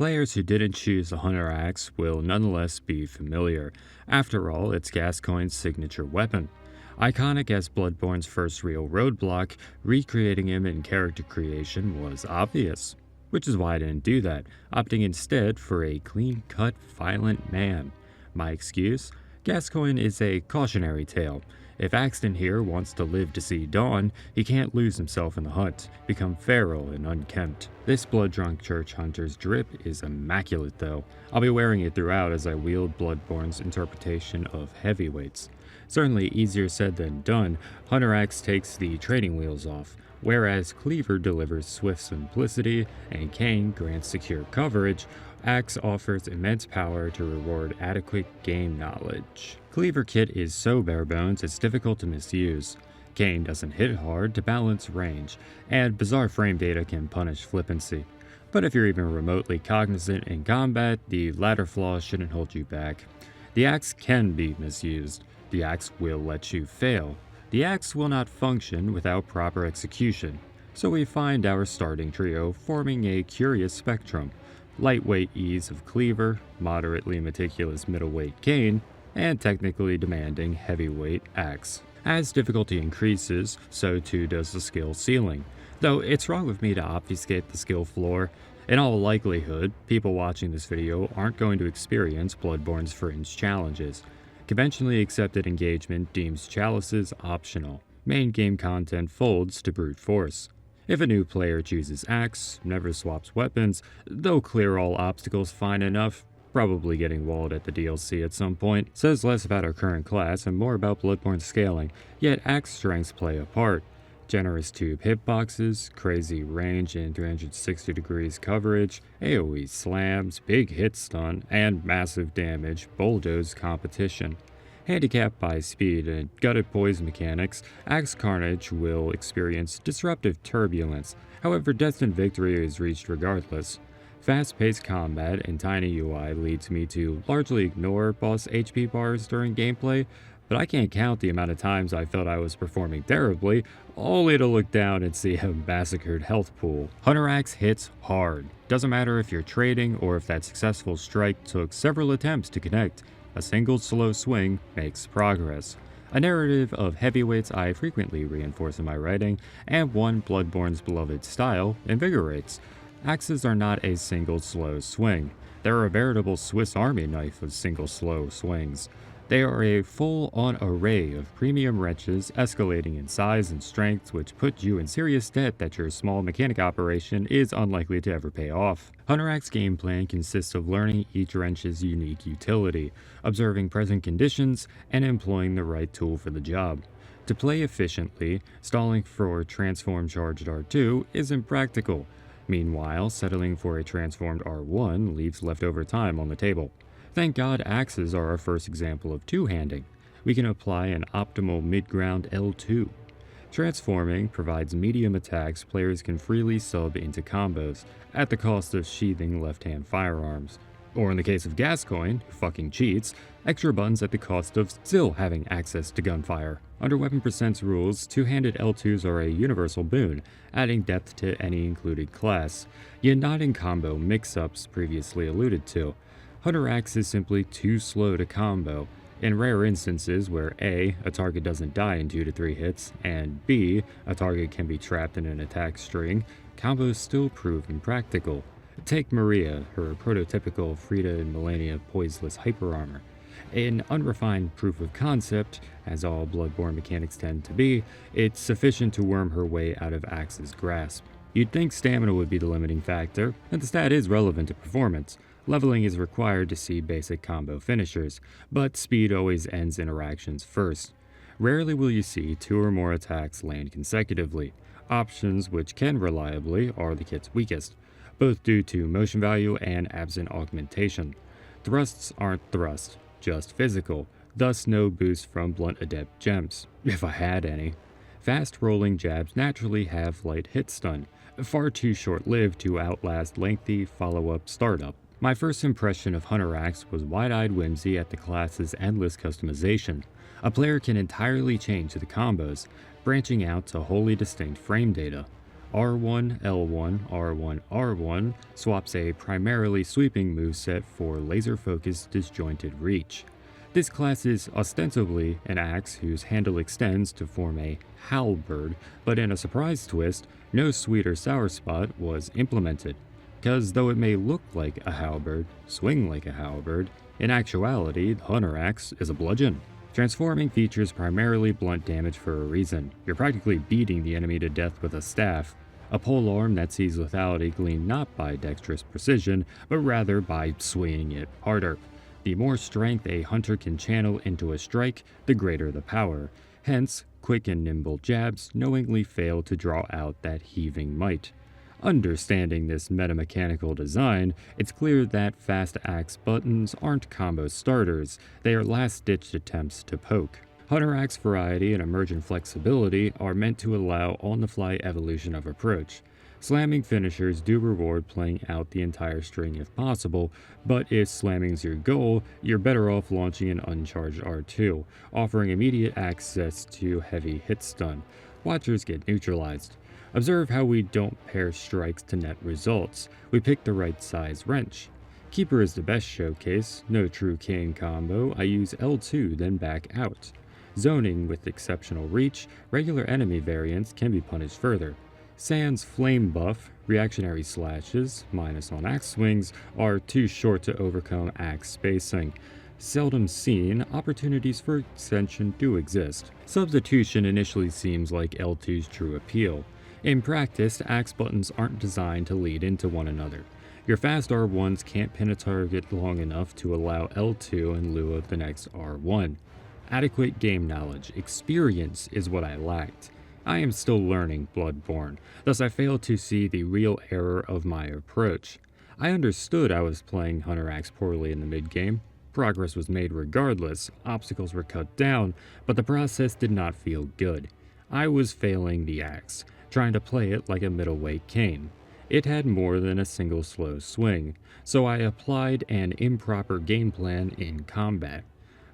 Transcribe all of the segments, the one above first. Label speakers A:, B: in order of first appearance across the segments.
A: Players who didn't choose the Hunter Axe will nonetheless be familiar. After all, it's Gascoinge's signature weapon. Iconic as Bloodborne's first real roadblock, recreating him in character creation was obvious. Which is why I didn't do that, opting instead for a clean-cut, violent man. My excuse? Gascoigne is a cautionary tale. If Axton here wants to live to see dawn, he can't lose himself in the hunt, become feral and unkempt. This blood-drunk church hunter's drip is immaculate though. I'll be wearing it throughout as I wield Bloodborne's interpretation of heavyweights. Certainly easier said than done, Hunter Axe takes the training wheels off, whereas Cleaver delivers swift simplicity and Cane grants secure coverage. Axe offers immense power to reward adequate game knowledge. Cleaver kit is so bare bones it's difficult to misuse. Cane doesn't hit hard to balance range, and bizarre frame data can punish flippancy. But if you're even remotely cognizant in combat, the latter flaws shouldn't hold you back. The axe can be misused. The axe will let you fail. The axe will not function without proper execution. So we find our starting trio forming a curious spectrum. Lightweight ease of Cleaver, moderately meticulous middleweight Cane, and technically demanding heavyweight Axe. As difficulty increases, so too does the skill ceiling. Though it's wrong of me to obfuscate the skill floor. In all likelihood, people watching this video aren't going to experience Bloodborne's fringe challenges. Conventionally accepted engagement deems chalices optional. Main game content folds to brute force. If a new player chooses Axe, never swaps weapons, they'll clear all obstacles fine enough, probably getting walled at the DLC at some point, says less about our current class and more about Bloodborne scaling, yet Axe strengths play a part. Generous tube hitboxes, crazy range and 360 degrees coverage, AoE slams, big hit stun, and massive damage bulldoze competition. Handicapped by speed and gutted poise mechanics, Axe Carnage will experience disruptive turbulence, however destined victory is reached regardless. Fast-paced combat and tiny UI leads me to largely ignore boss HP bars during gameplay, but I can't count the amount of times I felt I was performing terribly, only to look down and see a massacred health pool. Hunter Axe hits hard. Doesn't matter if you're trading or if that successful strike took several attempts to connect. A single slow swing makes progress. A narrative of heavyweights I frequently reinforce in my writing, and one Bloodborne's beloved style invigorates. Axes are not a single slow swing. They're a veritable Swiss Army knife of single slow swings. They are a full-on array of premium wrenches escalating in size and strength, which put you in serious debt that your small mechanic operation is unlikely to ever pay off. Hunter Axe game plan consists of learning each wrench's unique utility, observing present conditions, and employing the right tool for the job. To play efficiently, stalling for transform charged R2 isn't practical. Meanwhile, settling for a transformed R1 leaves leftover time on the table. Thank God axes are our first example of two-handing. We can apply an optimal mid-ground L2. Transforming provides medium attacks players can freely sub into combos, at the cost of sheathing left-hand firearms. Or in the case of Gascoinge, who fucking cheats, extra buttons at the cost of still having access to gunfire. Under Weapon Percent's rules, two-handed L2s are a universal boon, adding depth to any included class, yet not in combo mix-ups previously alluded to. Hunter Axe is simply too slow to combo. In rare instances where A, a target doesn't die in 2 to 3 hits, and B, a target can be trapped in an attack string, combos still prove impractical. Take Maria, her prototypical Frida and Melania poiseless hyperarmor. An unrefined proof of concept, as all Bloodborne mechanics tend to be, it's sufficient to worm her way out of Axe's grasp. You'd think stamina would be the limiting factor, and the stat is relevant to performance. Leveling is required to see basic combo finishers, but speed always ends interactions first. Rarely will you see 2 or more attacks land consecutively, options which can reliably are the kit's weakest, both due to motion value and absent augmentation. Thrusts aren't thrust, just physical, thus no boost from blunt adept gems, if I had any. Fast rolling jabs naturally have light hit stun, far too short-lived to outlast lengthy follow-up startup. My first impression of Hunter Axe was wide-eyed whimsy at the class's endless customization. A player can entirely change the combos, branching out to wholly distinct frame data. R1, L1, R1, R1 swaps a primarily sweeping moveset for laser-focused disjointed reach. This class is ostensibly an axe whose handle extends to form a halberd, but in a surprise twist, no sweet or sour spot was implemented. Because though it may look like a halberd, swing like a halberd, in actuality, the Hunter Axe is a bludgeon. Transforming features primarily blunt damage for a reason. You're practically beating the enemy to death with a staff. A polearm that sees lethality gleaned not by dexterous precision, but rather by swinging it harder. The more strength a hunter can channel into a strike, the greater the power. Hence, quick and nimble jabs knowingly fail to draw out that heaving might. Understanding this metamechanical design, it's clear that fast axe buttons aren't combo starters, they are last-ditched attempts to poke. Hunter axe variety and emergent flexibility are meant to allow on-the-fly evolution of approach. Slamming finishers do reward playing out the entire string if possible, but if slamming's your goal, you're better off launching an uncharged R2, offering immediate access to heavy hit stun. Watchers get neutralized. Observe how we don't pair strikes to net results. We pick the right size wrench. Keeper is the best showcase, no true cane combo, I use L2 then back out. Zoning with exceptional reach, regular enemy variants can be punished further. Sand's flame buff, reactionary slashes, minus on axe swings, are too short to overcome axe spacing. Seldom seen, opportunities for extension do exist. Substitution initially seems like L2's true appeal. In practice, axe buttons aren't designed to lead into one another. Your fast R1s can't pin a target long enough to allow L2 in lieu of the next R1. Adequate game knowledge, experience is what I lacked. I am still learning Bloodborne, thus I failed to see the real error of my approach. I understood I was playing Hunter Axe poorly in the mid-game. Progress was made regardless, obstacles were cut down, but the process did not feel good. I was failing the axe, trying to play it like a middleweight cane. It had more than a single slow swing, so I applied an improper game plan in combat.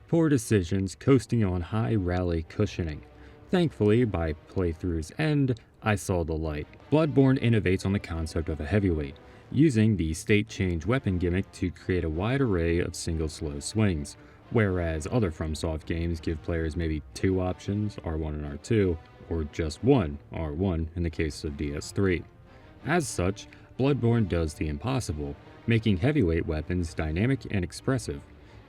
A: Poor decisions, coasting on high rally cushioning. Thankfully, by playthrough's end, I saw the light. Bloodborne innovates on the concept of a heavyweight, using the state change weapon gimmick to create a wide array of single slow swings, whereas other FromSoft games give players maybe two options, R1 and R2, or just one, R1 in the case of DS3. As such, Bloodborne does the impossible, making heavyweight weapons dynamic and expressive.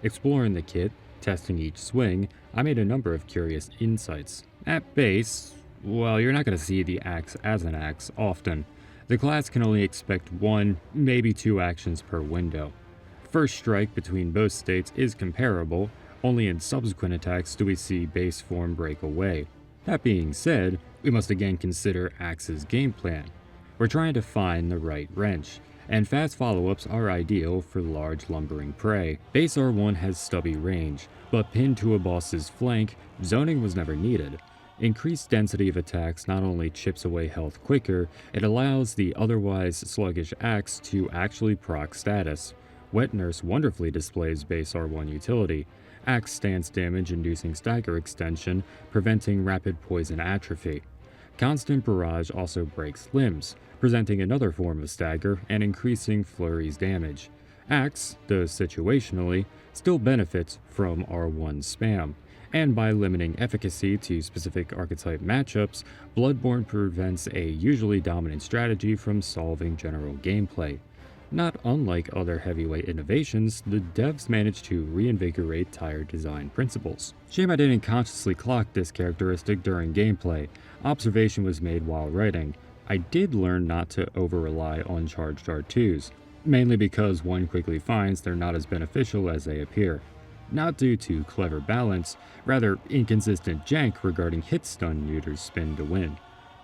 A: Exploring the kit, testing each swing, I made a number of curious insights. At base, well, you're not going to see the axe as an axe often. The class can only expect one, maybe two actions per window. First strike between both states is comparable, only in subsequent attacks do we see base form break away. That being said, we must again consider Axe's game plan. We're trying to find the right wrench, and fast follow-ups are ideal for large lumbering prey. Base R1 has stubby range, but pinned to a boss's flank, zoning was never needed. Increased density of attacks not only chips away health quicker, it allows the otherwise sluggish axe to actually proc status. Wet Nurse wonderfully displays base R1 utility. Axe stance damage inducing stagger extension, preventing rapid poison atrophy. Constant Barrage also breaks limbs, presenting another form of stagger and increasing flurry's damage. Axe, though situationally, still benefits from R1 spam, and by limiting efficacy to specific archetype matchups, Bloodborne prevents a usually dominant strategy from solving general gameplay. Not unlike other heavyweight innovations, the devs managed to reinvigorate tired design principles. Shame I didn't consciously clock this characteristic during gameplay. Observation was made while writing. I did learn not to over-rely on charged R2s, mainly because one quickly finds they're not as beneficial as they appear. Not due to clever balance, rather inconsistent jank regarding hit stun neuters spin to win.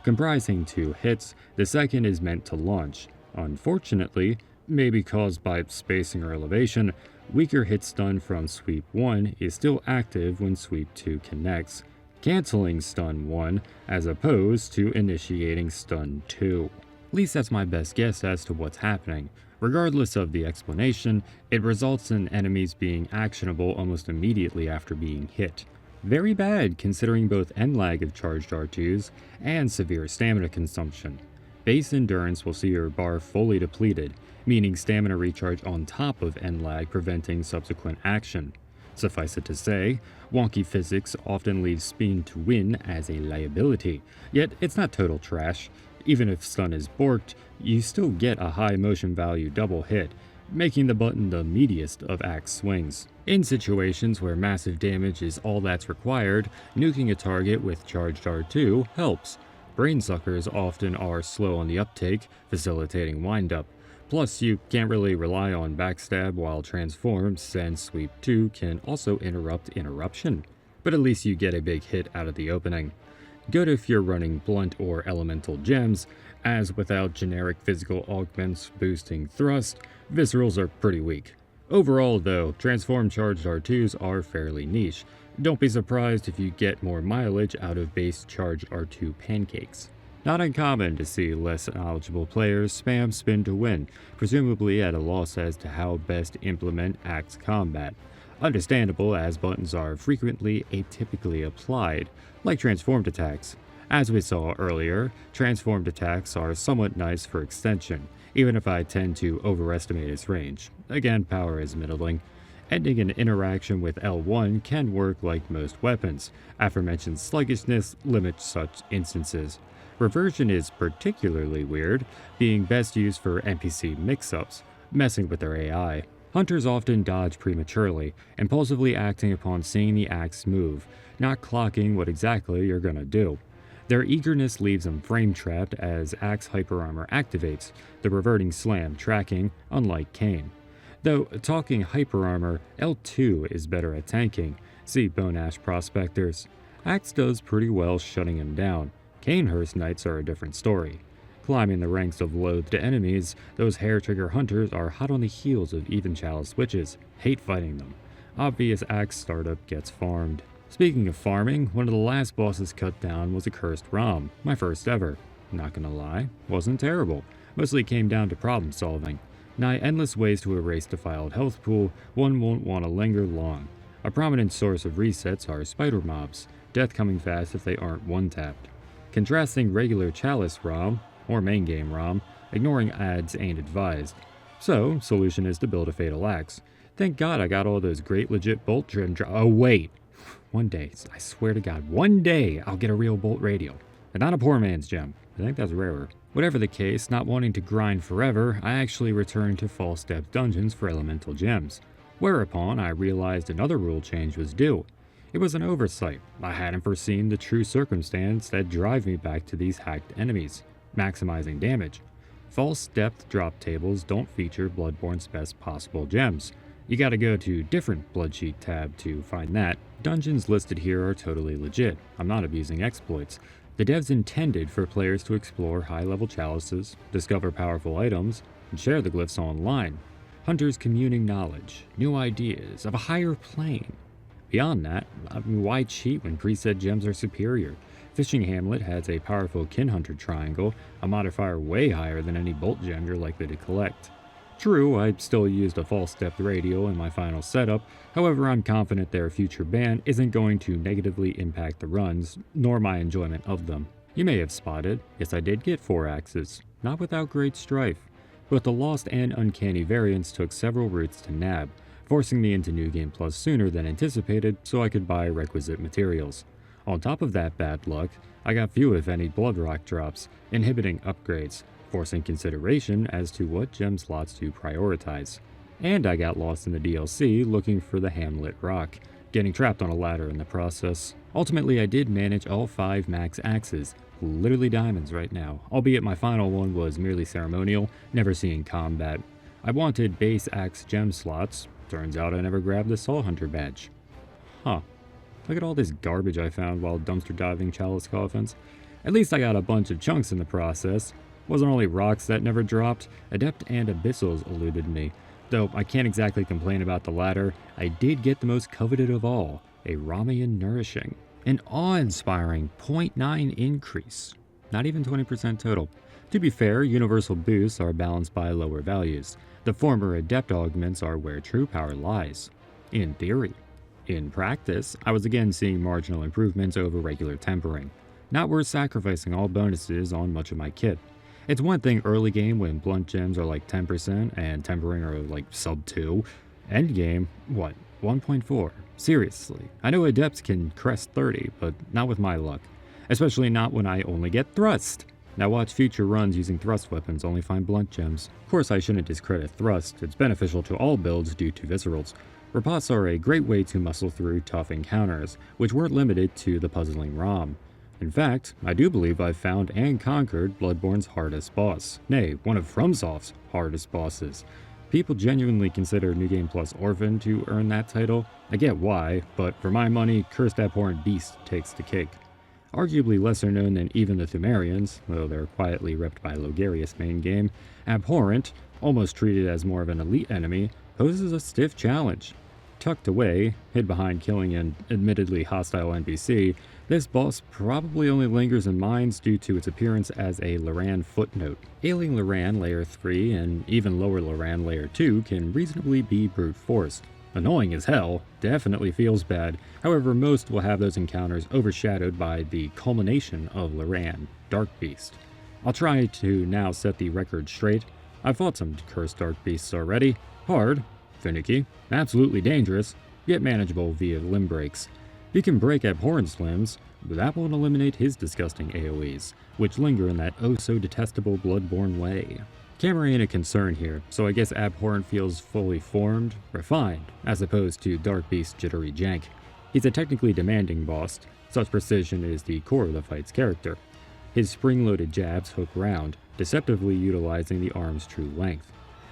A: Comprising two hits, the second is meant to launch. Unfortunately, maybe caused by spacing or elevation, weaker hit stun from sweep 1 is still active when sweep 2 connects, canceling stun 1 as opposed to initiating stun 2. At least that's my best guess as to what's happening. Regardless of the explanation, it results in enemies being actionable almost immediately after being hit. Very bad considering both end lag of charged R2s and severe stamina consumption. Base endurance will see your bar fully depleted, meaning stamina recharge on top of end lag preventing subsequent action. Suffice it to say, wonky physics often leaves speed to win as a liability, yet it's not total trash. Even if stun is borked, you still get a high motion value double hit, making the button the meatiest of axe swings. In situations where massive damage is all that's required, nuking a target with charged R2 helps. Brainsuckers often are slow on the uptake, facilitating windup. Plus, you can't really rely on backstab while transformed, since Sweep 2 can also interrupt interruption. But at least you get a big hit out of the opening. Good if you're running blunt or elemental gems, as without generic physical augments boosting thrust, viscerals are pretty weak. Overall though, transform charged R2s are fairly niche. Don't be surprised if you get more mileage out of base charged R2 pancakes. Not uncommon to see less knowledgeable players spam spin to win, presumably at a loss as to how best to implement axe combat. Understandable, as buttons are frequently atypically applied, like transformed attacks. As we saw earlier, transformed attacks are somewhat nice for extension, even if I tend to overestimate its range. Again, power is middling. Ending an interaction with L1 can work like most weapons. Aforementioned sluggishness limits such instances. Reversion is particularly weird, being best used for NPC mix-ups, messing with their AI. Hunters often dodge prematurely, impulsively acting upon seeing the axe move, not clocking what exactly you're gonna do. Their eagerness leaves them frame-trapped as axe hyperarmor activates, the reverting slam tracking, unlike Cain. Though, talking hyperarmor, L2 is better at tanking, see Bone Ash Prospectors. Axe does pretty well shutting him down. Canehurst Knights are a different story. Climbing the ranks of loathed enemies, those hair-trigger hunters are hot on the heels of even chalice witches, hate fighting them. Obvious axe startup gets farmed. Speaking of farming, one of the last bosses cut down was a cursed Rom, my first ever. Not gonna lie, wasn't terrible. Mostly came down to problem solving. Nigh endless ways to erase defiled health pool, one won't want to linger long. A prominent source of resets are spider mobs, death coming fast if they aren't one-tapped. Contrasting regular chalice ROM, or main game ROM, ignoring ads ain't advised. So, solution is to build a fatal axe. Thank God I got all those great legit bolt trim oh wait! One day, I swear to God, one day I'll get a real bolt radio. And not a poor man's gem. I think that's rarer. Whatever the case, not wanting to grind forever, I actually returned to false depth dungeons for elemental gems. Whereupon I realized another rule change was due. It was an oversight. I hadn't foreseen the true circumstance that drive me back to these hacked enemies, maximizing damage. False depth drop tables don't feature Bloodborne's best possible gems. You gotta go to different Bloodsheet tab to find that. Dungeons listed here are totally legit. I'm not abusing exploits. The devs intended for players to explore high-level chalices, discover powerful items, and share the glyphs online. Hunters communing knowledge, new ideas, of a higher plane. Beyond that, why cheat when preset gems are superior? Fishing Hamlet has a powerful Kin Hunter triangle, a modifier way higher than any bolt gem you're likely to collect. True, I still used a false depth radio in my final setup, however I'm confident their future ban isn't going to negatively impact the runs, nor my enjoyment of them. You may have spotted, yes I did get 4 axes, not without great strife, but the lost and uncanny variants took several routes to nab, forcing me into New Game Plus sooner than anticipated so I could buy requisite materials. On top of that bad luck, I got few if any blood rock drops, inhibiting upgrades, forcing consideration as to what gem slots to prioritize. And I got lost in the DLC looking for the Hamlet rock, getting trapped on a ladder in the process. Ultimately I did manage all 5 max axes, literally diamonds right now, albeit my final one was merely ceremonial, never seeing combat. I wanted base axe gem slots, turns out I never grabbed the Soul Hunter badge. Huh. Look at all this garbage I found while dumpster diving chalice coffins. At least I got a bunch of chunks in the process. Wasn't only rocks that never dropped, Adept and Abyssals eluded me. Though I can't exactly complain about the latter, I did get the most coveted of all, a Ramian Nourishing. An awe-inspiring 0.9 increase. Not even 20% total. To be fair, universal boosts are balanced by lower values. The former Adept augments are where true power lies. In theory. In practice, I was again seeing marginal improvements over regular tempering. Not worth sacrificing all bonuses on much of my kit. It's one thing early game when blunt gems are like 10% and tempering are like sub 2. End game, what, 1.4? Seriously, I know adepts can crest 30, but not with my luck. Especially not when I only get thrust. Now watch future runs using thrust weapons only find blunt gems. Of course I shouldn't discredit thrust, it's beneficial to all builds due to viscerals. Riposts are a great way to muscle through tough encounters, which weren't limited to the puzzling ROM. In fact, I do believe I've found and conquered Bloodborne's hardest boss, nay, one of FromSoft's hardest bosses. People genuinely consider New Game Plus Orphan to earn that title. I get why, but for my money, Cursed Abhorrent Beast takes the cake. Arguably lesser known than even the Thumerians, though they're quietly repped by Logarius main game, Abhorrent, almost treated as more of an elite enemy, poses a stiff challenge. Tucked away, hid behind killing an admittedly hostile NPC, this boss probably only lingers in minds due to its appearance as a Loran footnote. Ailing Loran Layer 3 and even lower Loran Layer 2 can reasonably be brute forced. Annoying as hell, definitely feels bad, however most will have those encounters overshadowed by the culmination of Loran, Dark Beast. I'll try to now set the record straight. I've fought some cursed Dark Beasts already. Hard, finicky, absolutely dangerous, yet manageable via limb breaks. You can break Abhorrent's limbs, but that won't eliminate his disgusting AoEs, which linger in that oh-so-detestable Bloodborne way. Camera ain't a concern here, so I guess Abhorrent feels fully formed, refined, as opposed to Dark Beast's jittery jank. He's a technically demanding boss, such precision is the core of the fight's character. His spring-loaded jabs hook round, deceptively utilizing the arm's true length.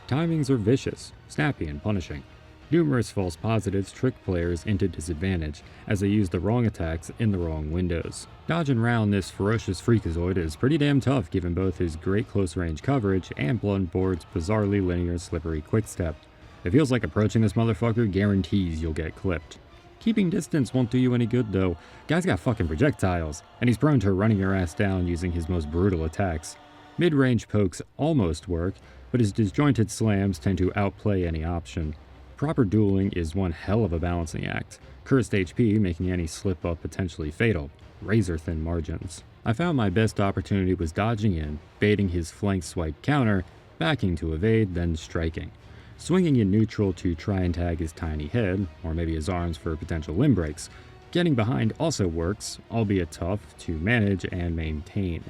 A: Timings are vicious, snappy, and punishing. Numerous false positives trick players into disadvantage, as they use the wrong attacks in the wrong windows. Dodging around this ferocious freakazoid is pretty damn tough given both his great close-range coverage and Bloodborne's bizarrely linear slippery quickstep. It feels like approaching this motherfucker guarantees you'll get clipped. Keeping distance won't do you any good though. Guy's got fucking projectiles, and he's prone to running your ass down using his most brutal attacks. Mid-range pokes almost work, but his disjointed slams tend to outplay any option. Proper dueling is one hell of a balancing act, cursed HP making any slip-up potentially fatal, razor-thin margins. I found my best opportunity was dodging in, baiting his flank swipe counter, backing to evade, then striking. Swinging in neutral to try and tag his tiny head, or maybe his arms for potential limb breaks. Getting behind also works, albeit tough, to manage and maintain.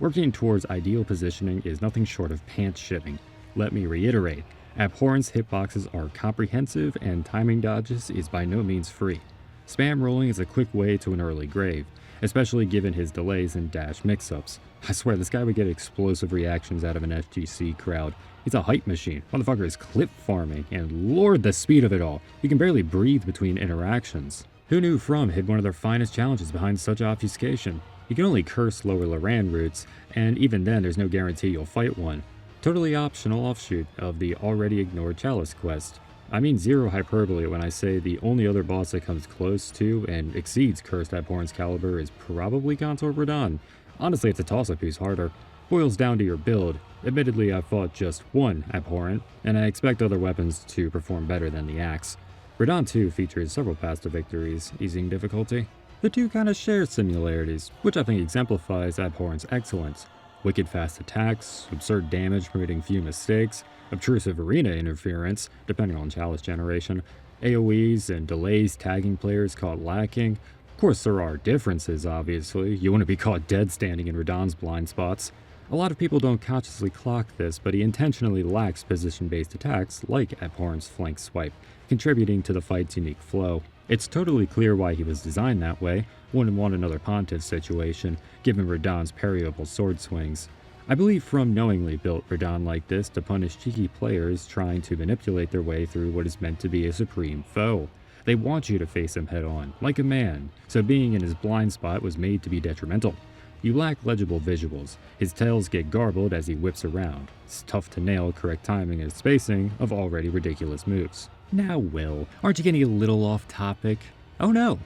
A: Working towards ideal positioning is nothing short of pants shitting. Let me reiterate. Abhorrent's hitboxes are comprehensive and timing dodges is by no means free. Spam rolling is a quick way to an early grave, especially given his delays and dash mix-ups. I swear this guy would get explosive reactions out of an FGC crowd. He's a hype machine. Motherfucker is clip farming, and lord the speed of it all. You can barely breathe between interactions. Who knew From hid one of their finest challenges behind such obfuscation? You can only curse lower Loran routes, and even then there's no guarantee you'll fight one. Totally optional offshoot of the already ignored Chalice quest. I mean zero hyperbole when I say the only other boss that comes close to and exceeds Cursed Abhorrent's caliber is probably Consort Radahn. Honestly, it's a toss-up who's harder. Boils down to your build. Admittedly, I've fought just one Abhorrent, and I expect other weapons to perform better than the axe. Radahn 2 features several paths to victories, easing difficulty. The two kinda share similarities, which I think exemplifies Abhorrent's excellence. Wicked fast attacks, absurd damage permitting few mistakes, obtrusive arena interference, depending on chalice generation, AoEs and delays tagging players caught lacking. Of course there are differences, obviously. You wouldn't be caught dead standing in Radahn's blind spots. A lot of people don't consciously clock this, but he intentionally lacks position-based attacks like Abhorrent's flank swipe, contributing to the fight's unique flow. It's totally clear why he was designed that way. Wouldn't want another Pontiff situation, given Radahn's parryable sword swings. I believe From knowingly built Radahn like this to punish cheeky players trying to manipulate their way through what is meant to be a supreme foe. They want you to face him head-on, like a man, so being in his blind spot was made to be detrimental. You lack legible visuals, his tails get garbled as he whips around. It's tough to nail correct timing and spacing of already ridiculous moves. Now, Will, aren't you getting a little off topic? Oh no.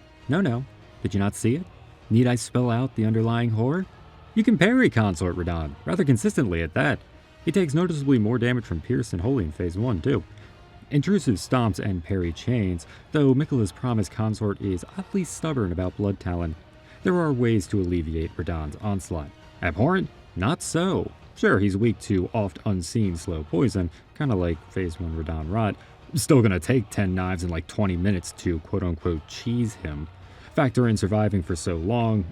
A: Did you not see it? Need I spell out the underlying horror? You can parry Consort Radahn, rather consistently at that. He takes noticeably more damage from Pierce and Holy in Phase 1 too. Intrusive stomps and parry chains, though Miquella's promised consort is oddly stubborn about Blood Talon. There are ways to alleviate Radahn's onslaught. Abhorrent? Not so. Sure, he's weak to oft unseen slow poison, kinda like Phase 1 Radon Rot. Still gonna take 10 knives and like 20 minutes to quote unquote cheese him. Factor in surviving for so long,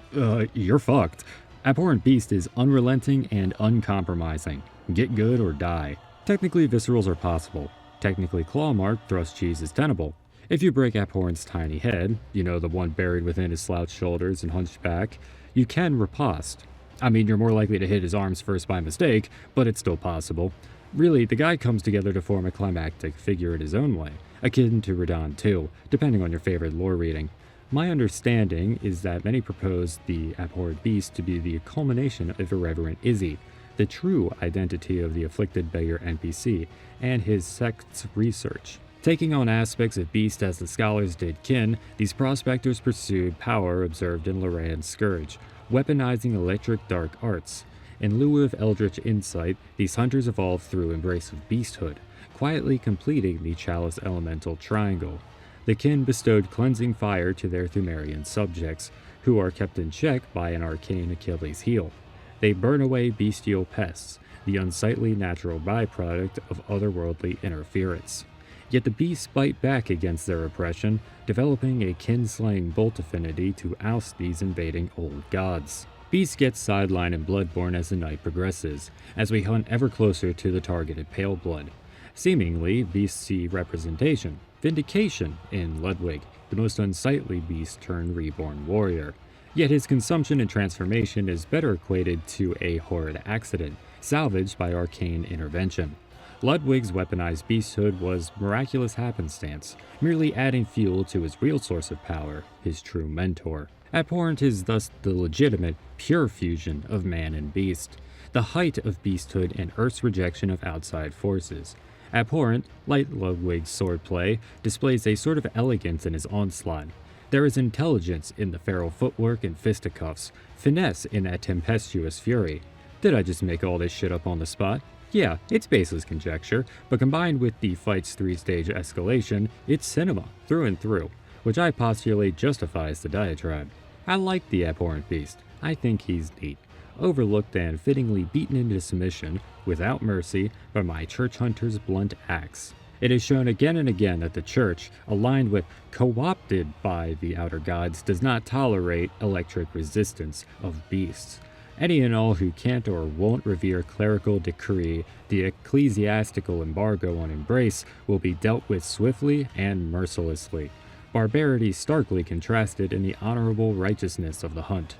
A: you're fucked. Abhorrent Beast is unrelenting and uncompromising. Get good or die. Technically, viscerals are possible. Technically, claw mark thrust cheese is tenable. If you break Abhorrent's tiny head, you know, the one buried within his slouched shoulders and hunched back, you can riposte. I mean, you're more likely to hit his arms first by mistake, but it's still possible. Really, the guy comes together to form a climactic figure in his own way, akin to Radon 2, depending on your favorite lore reading. My understanding is that many propose the Abhorrent Beast to be the culmination of Irreverent Izzy, the true identity of the afflicted beggar NPC, and his sect's research. Taking on aspects of Beast as the scholars did Kin, these prospectors pursued power observed in Lorrain's Scourge, weaponizing electric dark arts. In lieu of eldritch insight, these hunters evolved through embrace of beasthood, quietly completing the chalice elemental triangle. The Kin bestowed cleansing fire to their Thumerian subjects, who are kept in check by an arcane Achilles heel. They burn away bestial pests, the unsightly natural byproduct of otherworldly interference. Yet the beasts bite back against their oppression, developing a kin-slaying bolt affinity to oust these invading old gods. Beast gets sidelined in Bloodborne as the night progresses, as we hunt ever closer to the targeted pale blood. Seemingly, beasts see representation, vindication in Ludwig, the most unsightly beast turned reborn warrior. Yet his consumption and transformation is better equated to a horrid accident, salvaged by arcane intervention. Ludwig's weaponized beasthood was miraculous happenstance, merely adding fuel to his real source of power, his true mentor. Abhorrent is thus the legitimate, pure fusion of man and beast, the height of beasthood and Earth's rejection of outside forces. Abhorrent, like Ludwig's swordplay, displays a sort of elegance in his onslaught. There is intelligence in the feral footwork and fisticuffs, finesse in that tempestuous fury. Did I just make all this shit up on the spot? Yeah, it's baseless conjecture, but combined with the fight's three-stage escalation, it's cinema, through and through, which I postulate justifies the diatribe. I like the Abhorrent Beast. I think he's neat. Overlooked and fittingly beaten into submission, without mercy, by my church hunter's blunt axe. It is shown again and again that the church, aligned with, co-opted by the outer gods, does not tolerate electric resistance of beasts. Any and all who can't or won't revere clerical decree, the ecclesiastical embargo on embrace, will be dealt with swiftly and mercilessly. Barbarity starkly contrasted in the honorable righteousness of the hunt.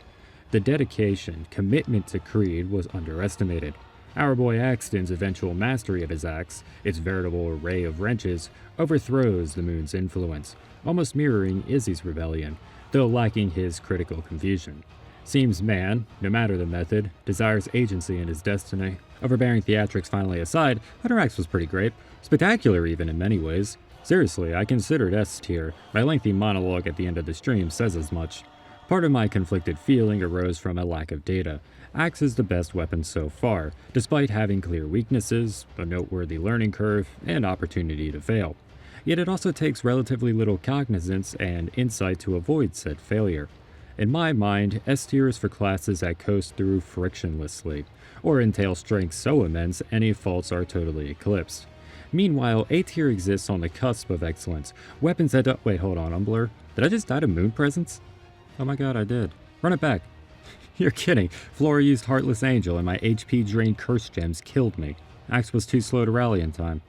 A: The dedication, commitment to creed was underestimated. Our boy Axton's eventual mastery of his axe, its veritable array of wrenches, overthrows the moon's influence, almost mirroring Izzy's rebellion, though lacking his critical confusion. Seems man, no matter the method, desires agency in his destiny. Overbearing theatrics finally aside, Hunter X was pretty great, spectacular even in many ways. Seriously, I considered S tier. My lengthy monologue at the end of the stream says as much. Part of my conflicted feeling arose from a lack of data. Axe is the best weapon so far, despite having clear weaknesses, a noteworthy learning curve, and opportunity to fail. Yet it also takes relatively little cognizance and insight to avoid said failure. In my mind, S tier is for classes that coast through frictionlessly, or entail strength so immense any faults are totally eclipsed. Meanwhile, A tier exists on the cusp of excellence. Weapons that don't— wait, hold on, I'm blur. Did I just die to moon presence? Oh my god, I did. Run it back. You're kidding. Flora used Heartless Angel and my HP drained curse gems killed me. Axe was too slow to rally in time.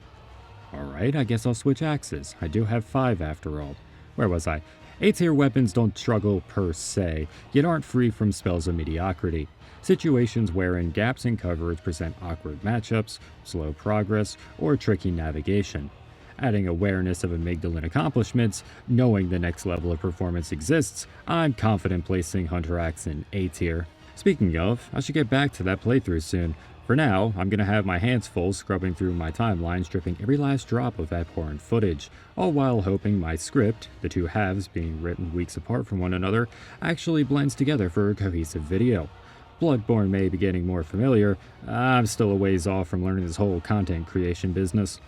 A: Alright, I guess I'll switch axes. I do have 5 after all. Where was I? A-tier weapons don't struggle per se, yet aren't free from spells of mediocrity. Situations wherein gaps in coverage present awkward matchups, slow progress, or tricky navigation. Adding awareness of amygdalin accomplishments, knowing the next level of performance exists, I'm confident placing Hunter Axe in A tier. Speaking of, I should get back to that playthrough soon. For now, I'm gonna have my hands full scrubbing through my timeline, stripping every last drop of abhorrent footage, all while hoping my script, the two halves being written weeks apart from one another, actually blends together for a cohesive video. Bloodborne may be getting more familiar, I'm still a ways off from learning this whole content creation business.